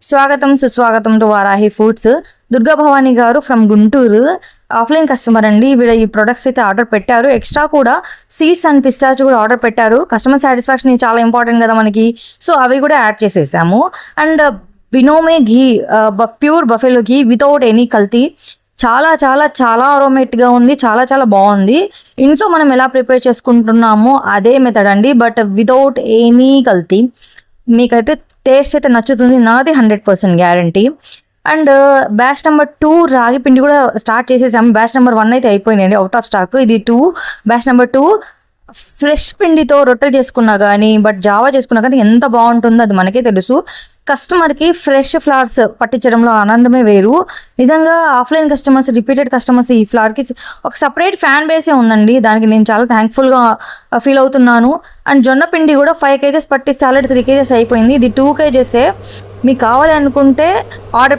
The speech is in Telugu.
స్వాగతం సుస్వాగతం టు వారాహి ఫుడ్స్. దుర్గా భవానీ గారు ఫ్రమ్ గుంటూరు ఆఫ్లైన్ కస్టమర్ అండి. వీళ్ళ ఈ ప్రొడక్ట్స్ అయితే ఆర్డర్ పెట్టారు. ఎక్స్ట్రా కూడా సీడ్స్ అండ్ పిస్టాచ్ కూడా ఆర్డర్ పెట్టారు. కస్టమర్ సాటిస్ఫాక్షన్ చాలా ఇంపార్టెంట్ కదా మనకి. సో అవి కూడా యాడ్ చేసేసాము. అండ్ బినోమే ghee, pure buffalo ghee without any కల్తీ. చాలా చాలా చాలా అరోమేటిక్గా ఉంది. చాలా చాలా బాగుంది. ఇంట్లో మనం ఎలా ప్రిపేర్ చేసుకుంటున్నామో అదే మెథడ్ అండి, బట్ వితౌట్ ఎనీ కల్తీ. మీకైతే టేస్ట్ అయితే నచ్చుతుంది. నాది 100% గ్యారంటీ. అండ్ బ్యాచ్ నెంబర్ 2 రాగి పిండి కూడా స్టార్ట్ చేసేసాము. బ్యాచ్ నెంబర్ 1 అయితే అయిపోయిందండి, అవుట్ ఆఫ్ స్టాక్. ఇది 2, బ్యాచ్ నెంబర్ 2 ఫ్రెష్ పిండితో రొట్టెలు చేసుకున్నా కానీ, బట్ జావా చేసుకున్నా కానీ ఎంత బాగుంటుందో అది మనకే తెలుసు. కస్టమర్కి ఫ్రెష్ ఫ్లవర్స్ పట్టించడంలో ఆనందమే వేరు. నిజంగా ఆఫ్లైన్ కస్టమర్స్, రిపీటెడ్ కస్టమర్స్ ఈ ఫ్లవర్కి ఒక సపరేట్ ఫ్యాన్ బేసే ఉందండి. దానికి నేను చాలా థ్యాంక్ఫుల్గా ఫీల్ అవుతున్నాను. అండ్ జొన్న పిండి కూడా 5 kgs పట్టిస్తే ఆల్రెడీ 3 kgs అయిపోయింది. ఇది 2 kgs. మీకు కావాలి అనుకుంటే ఆర్డర్